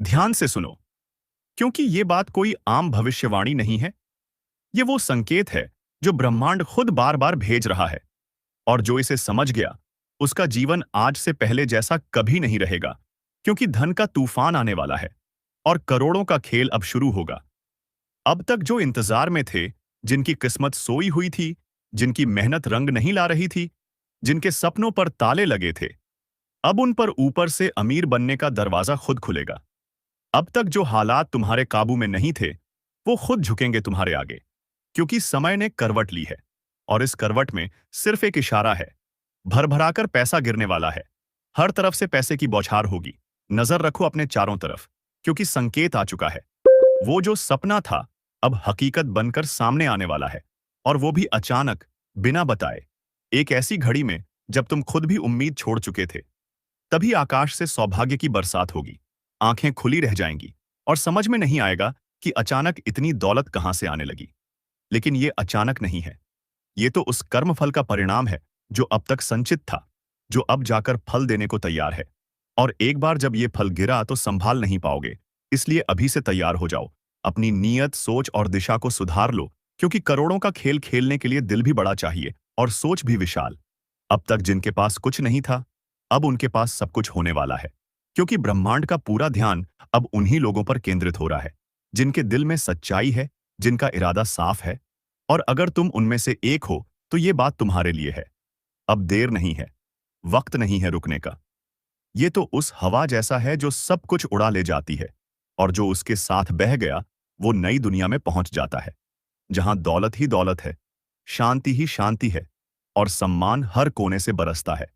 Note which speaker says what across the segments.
Speaker 1: ध्यान से सुनो, क्योंकि ये बात कोई आम भविष्यवाणी नहीं है। ये वो संकेत है जो ब्रह्मांड खुद बार बार भेज रहा है। और जो इसे समझ गया, उसका जीवन आज से पहले जैसा कभी नहीं रहेगा। क्योंकि धन का तूफान आने वाला है और करोड़ों का खेल अब शुरू होगा। अब तक जो इंतजार में थे, जिनकी किस्मत सोई हुई थी, जिनकी मेहनत रंग नहीं ला रही थी, जिनके सपनों पर ताले लगे थे, अब उन पर ऊपर से अमीर बनने का दरवाजा खुद खुलेगा। अब तक जो हालात तुम्हारे काबू में नहीं थे, वो खुद झुकेंगे तुम्हारे आगे। क्योंकि समय ने करवट ली है। और इस करवट में सिर्फ एक इशारा है। भर भराकर पैसा गिरने वाला है। हर तरफ से पैसे की बौछार होगी। नजर रखो अपने चारों तरफ, क्योंकि संकेत आ चुका है। वो जो सपना था, अब हकीकत बनकर सामने आने वाला है। और वो भी अचानक, बिना बताए। एक ऐसी घड़ी में जब तुम खुद भी उम्मीद छोड़ चुके थे। तभी आकाश से सौभाग्य की बरसात होगी। आंखें खुली रह जाएंगी और समझ में नहीं आएगा कि अचानक इतनी दौलत कहां से आने लगी। लेकिन ये अचानक नहीं है। ये तो उस कर्मफल का परिणाम है जो अब तक संचित था, जो अब जाकर फल देने को तैयार है। और एक बार जब ये फल गिरा तो संभाल नहीं पाओगे। इसलिए अभी से तैयार हो जाओ। अपनी नीयत, सोच और दिशा को सुधार लो। क्योंकि करोड़ों का खेल खेलने के लिए दिल भी बड़ा चाहिए और सोच भी विशाल। अब तक जिनके पास कुछ नहीं था, अब उनके पास सब कुछ होने वाला है। क्योंकि ब्रह्मांड का पूरा ध्यान अब उन्हीं लोगों पर केंद्रित हो रहा है, जिनके दिल में सच्चाई है, जिनका इरादा साफ है। और अगर तुम उनमें से एक हो, तो ये बात तुम्हारे लिए है। अब देर नहीं है, वक्त नहीं है रुकने का। ये तो उस हवा जैसा है जो सब कुछ उड़ा ले जाती है। और जो उसके साथ बह गया, वो नई दुनिया में पहुंच जाता है। जहां दौलत ही दौलत है, शांति ही शांति है, और सम्मान हर कोने से बरसता है।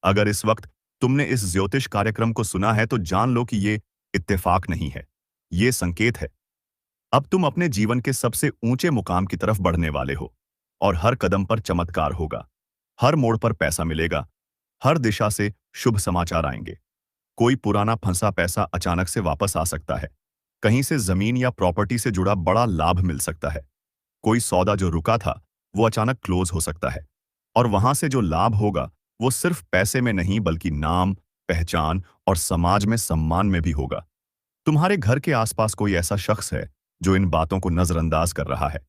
Speaker 1: अगर इस वक्त तुमने इस ज्योतिष कार्यक्रम को सुना है, तो जान लो कि ये इत्तेफाक नहीं है। ये संकेत है। अब तुम अपने जीवन के सबसे ऊंचे मुकाम की तरफ बढ़ने वाले हो। और हर कदम पर चमत्कार होगा। हर मोड़ पर पैसा मिलेगा। हर दिशा से शुभ समाचार आएंगे। कोई पुराना फंसा पैसा अचानक से वापस आ सकता है। कहीं से जमीन या प्रॉपर्टी से जुड़ा बड़ा लाभ मिल सकता है। कोई सौदा जो रुका था, वो अचानक क्लोज हो सकता है। और वहां से जो लाभ होगा, वो सिर्फ पैसे में नहीं, बल्कि नाम, पहचान और समाज में सम्मान में भी होगा। तुम्हारे घर के आसपास कोई ऐसा शख्स है जो इन बातों को नजरअंदाज कर रहा है।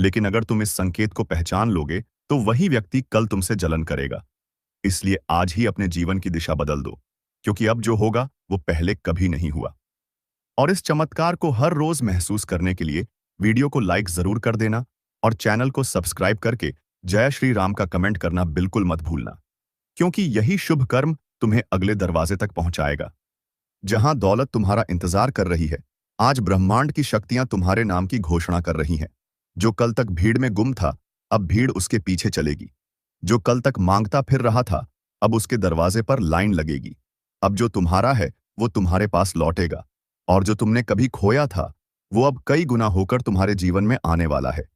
Speaker 1: लेकिन अगर तुम इस संकेत को पहचान लोगे, तो वही व्यक्ति कल तुमसे जलन करेगा। इसलिए आज ही अपने जीवन की दिशा बदल दो। क्योंकि अब जो होगा, वो पहले कभी नहीं हुआ। और इस चमत्कार को हर रोज महसूस करने के लिए वीडियो को लाइक जरूर कर देना। और चैनल को सब्सक्राइब करके जय श्री राम का कमेंट करना बिल्कुल मत भूलना। क्योंकि यही शुभ कर्म तुम्हें अगले दरवाजे तक पहुंचाएगा। जहां दौलत तुम्हारा इंतजार कर रही है, आज ब्रह्मांड की शक्तियां तुम्हारे नाम की घोषणा कर रही हैं। जो कल तक भीड़ में गुम था, अब भीड़ उसके पीछे चलेगी। जो कल तक मांगता फिर रहा था, अब उसके दरवाजे पर लाइन लगेगी। अब जो तुम्हारा है, वो तुम्हारे पास लौटेगा। और जो तुमने कभी खोया था, वो अब कई गुना होकर तुम्हारे जीवन में आने वाला है।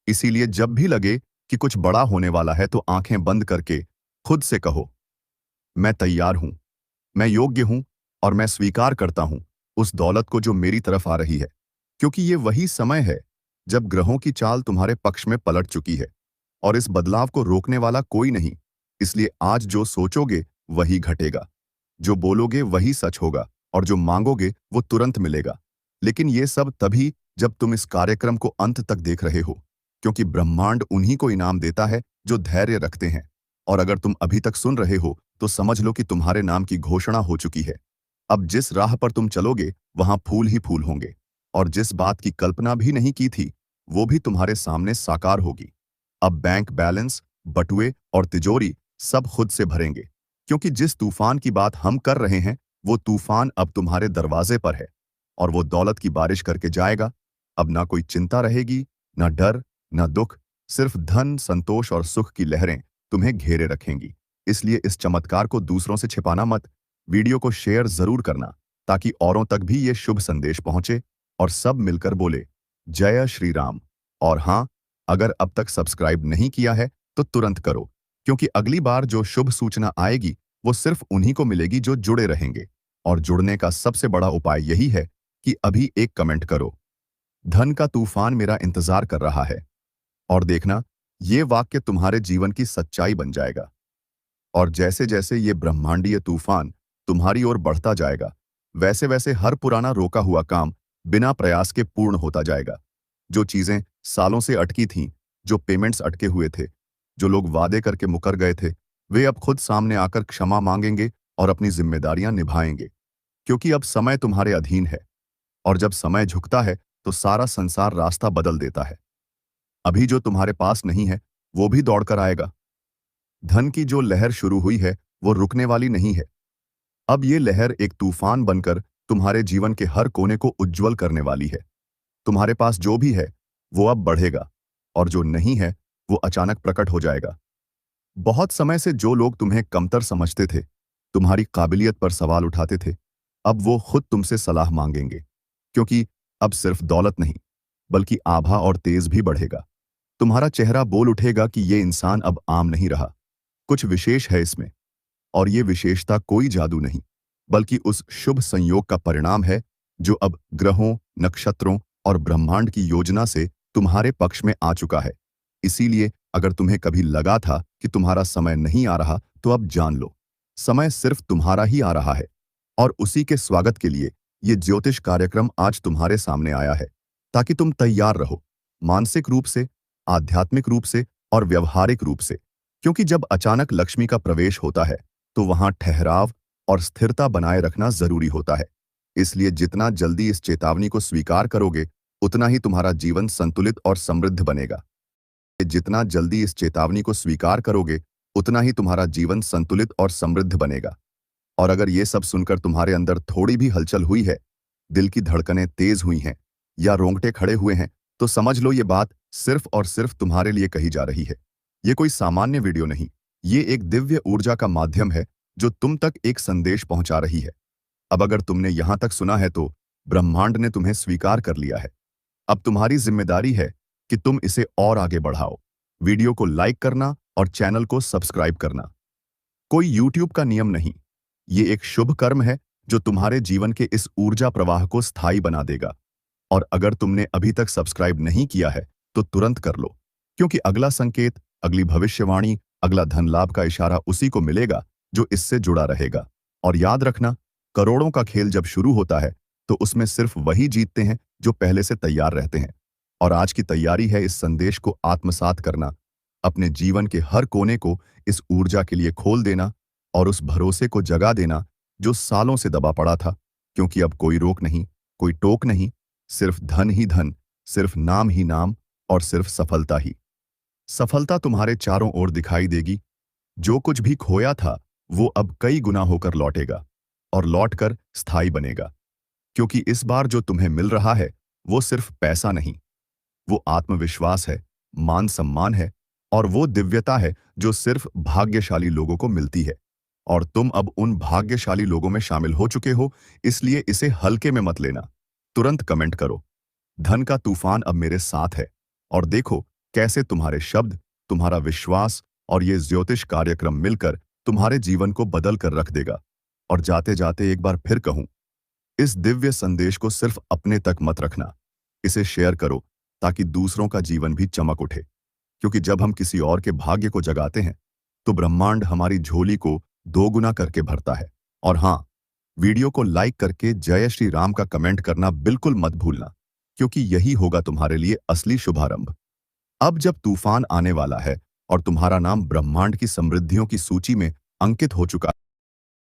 Speaker 1: इसीलिए जब भी लगे कि कुछ बड़ा होने वाला है, तो आंखें बंद करके खुद से कहो, मैं तैयार हूं, मैं योग्य हूं, और मैं स्वीकार करता हूं उस दौलत को जो मेरी तरफ आ रही है। क्योंकि ये वही समय है जब ग्रहों की चाल तुम्हारे पक्ष में पलट चुकी है। और इस बदलाव को रोकने वाला कोई नहीं। इसलिए आज जो सोचोगे वही घटेगा। जो बोलोगे वही सच होगा। और जो मांगोगे वो तुरंत मिलेगा। लेकिन ये सब तभी जब तुम इस कार्यक्रम को अंत तक देख रहे हो। क्योंकि ब्रह्मांड उन्हीं को इनाम देता है जो धैर्य रखते हैं। और अगर तुम अभी तक सुन रहे हो, तो समझ लो कि तुम्हारे नाम की घोषणा हो चुकी है। अब जिस राह पर तुम चलोगे, वहां फूल ही फूल होंगे। और जिस बात की कल्पना भी नहीं की थी, वो भी तुम्हारे सामने साकार होगी। अब बैंक बैलेंस, बटुए और तिजोरी सब खुद से भरेंगे। क्योंकि जिस तूफान की बात हम कर रहे हैं, वो तूफान अब तुम्हारे दरवाजे पर है। और वो दौलत की बारिश करके जाएगा। अब ना कोई चिंता रहेगी, ना डर, ना दुख। सिर्फ धन, संतोष और सुख की लहरें तुम्हें घेरे रखेंगी। इसलिए इस चमत्कार को दूसरों से छिपाना मत। वीडियो को शेयर जरूर करना, ताकि औरों तक भी ये शुभ संदेश पहुंचे और सब मिलकर बोले, जय श्री राम। और हाँ, अगर अब तक सब्सक्राइब नहीं किया है, तो तुरंत करो। क्योंकि अगली बार जो शुभ सूचना आएगी, वो सिर्फ उन्हीं को मिलेगी जो जुड़े रहेंगे। और जुड़ने का सबसे बड़ा उपाय यही है कि अभी एक कमेंट करो, धन का तूफान मेरा इंतजार कर रहा है। और देखना, ये वाक्य तुम्हारे जीवन की सच्चाई बन जाएगा। और जैसे जैसे ये ब्रह्मांडीय तूफान तुम्हारी ओर बढ़ता जाएगा, वैसे वैसे हर पुराना रोका हुआ काम बिना प्रयास के पूर्ण होता जाएगा। जो चीजें सालों से अटकी थीं, जो पेमेंट्स अटके हुए थे, जो लोग वादे करके मुकर गए थे, वे अब खुद सामने आकर क्षमा मांगेंगे और अपनी जिम्मेदारियां निभाएंगे। क्योंकि अब समय तुम्हारे अधीन है, और जब समय झुकता है तो सारा संसार रास्ता बदल देता है। अभी जो तुम्हारे पास नहीं है, वो भी दौड़कर आएगा। धन की जो लहर शुरू हुई है, वो रुकने वाली नहीं है। अब ये लहर एक तूफान बनकर तुम्हारे जीवन के हर कोने को उज्जवल करने वाली है। तुम्हारे पास जो भी है, वो अब बढ़ेगा, और जो नहीं है, वो अचानक प्रकट हो जाएगा। बहुत समय से जो लोग तुम्हें कमतर समझते थे, तुम्हारी काबिलियत पर सवाल उठाते थे, अब वो खुद तुमसे सलाह मांगेंगे। क्योंकि अब सिर्फ दौलत नहीं, बल्कि आभा और तेज भी बढ़ेगा। तुम्हारा चेहरा बोल उठेगा कि ये इंसान अब आम नहीं रहा, कुछ विशेष है इसमें। और ये विशेषता कोई जादू नहीं, बल्कि उस शुभ संयोग का परिणाम है जो अब ग्रहों, नक्षत्रों और ब्रह्मांड की योजना से तुम्हारे पक्ष में आ चुका है। इसीलिए अगर तुम्हें कभी लगा था कि तुम्हारा समय नहीं आ रहा, तो अब जान लो, समय सिर्फ तुम्हारा ही आ रहा है। और उसी के स्वागत के लिए ये ज्योतिष कार्यक्रम आज तुम्हारे सामने आया है, ताकि तुम तैयार रहो, मानसिक रूप से, आध्यात्मिक रूप से और व्यवहारिक रूप से। क्योंकि जब अचानक लक्ष्मी का प्रवेश होता है, तो वहां ठहराव और स्थिरता बनाए रखना जरूरी होता है। इसलिए जितना जल्दी इस चेतावनी को स्वीकार करोगे, उतना ही तुम्हारा जीवन संतुलित और समृद्ध बनेगा। जितना जल्दी इस चेतावनी को स्वीकार करोगे, उतना ही तुम्हारा जीवन संतुलित और समृद्ध बनेगा। और अगर ये सब सुनकर तुम्हारे अंदर थोड़ी भी हलचल हुई है, दिल की धड़कनें तेज हुई हैं या रोंगटे खड़े हुए हैं, तो समझ लो ये बात सिर्फ और सिर्फ तुम्हारे लिए कही जा रही है। ये कोई सामान्य वीडियो नहीं, ये एक दिव्य ऊर्जा का माध्यम है जो तुम तक एक संदेश पहुंचा रही है। अब अगर तुमने यहां तक सुना है, तो ब्रह्मांड ने तुम्हें स्वीकार कर लिया है। अब तुम्हारी जिम्मेदारी है कि तुम इसे और आगे बढ़ाओ। वीडियो को लाइक करना और चैनल को सब्सक्राइब करना कोई यूट्यूब का नियम नहीं, ये एक शुभ कर्म है जो तुम्हारे जीवन के इस ऊर्जा प्रवाह को स्थायी बना देगा। और अगर तुमने अभी तक सब्सक्राइब नहीं किया है, तो तुरंत कर लो, क्योंकि अगला संकेत, अगली भविष्यवाणी, अगला धन लाभ का इशारा उसी को मिलेगा जो इससे जुड़ा रहेगा। और याद रखना, करोड़ों का खेल जब शुरू होता है, तो उसमें सिर्फ वही जीतते हैं जो पहले से तैयार रहते हैं। और आज की तैयारी है इस संदेश को आत्मसात करना, अपने जीवन के हर कोने को इस ऊर्जा के लिए खोल देना और उस भरोसे को जगा देना जो सालों से दबा पड़ा था। क्योंकि अब कोई रोक नहीं, कोई टोक नहीं, सिर्फ धन ही धन, सिर्फ नाम ही नाम और सिर्फ सफलता ही। सफलता तुम्हारे चारों ओर दिखाई देगी। जो कुछ भी खोया था, वो अब कई गुना होकर लौटेगा, और लौटकर स्थायी बनेगा। क्योंकि इस बार जो तुम्हें मिल रहा है, वो सिर्फ पैसा नहीं, वो आत्मविश्वास है, मान सम्मान है, और वो दिव्यता है जो सिर्फ भाग्यशाली लोगों को मिलती है। और तुम अब उन भाग्यशाली लोगों में शामिल हो चुके हो, इसलिए इसे हल्के में मत लेना। तुरंत कमेंट करो, धन का तूफान अब मेरे साथ है, और देखो कैसे तुम्हारे शब्द, तुम्हारा विश्वास और ये ज्योतिष कार्यक्रम मिलकर तुम्हारे जीवन को बदल कर रख देगा। और जाते जाते एक बार फिर कहूं, इस दिव्य संदेश को सिर्फ अपने तक मत रखना, इसे शेयर करो, ताकि दूसरों का जीवन भी चमक उठे। क्योंकि जब हम किसी और के भाग्य को जगाते हैं, तो ब्रह्मांड हमारी झोली को दोगुना करके भरता है। और हाँ, वीडियो को लाइक करके जय श्री राम का कमेंट करना बिल्कुल मत भूलना, क्योंकि यही होगा तुम्हारे लिए असली शुभारंभ। अब जब तूफान आने वाला है और तुम्हारा नाम ब्रह्मांड की समृद्धियों की सूची में अंकित हो चुका है,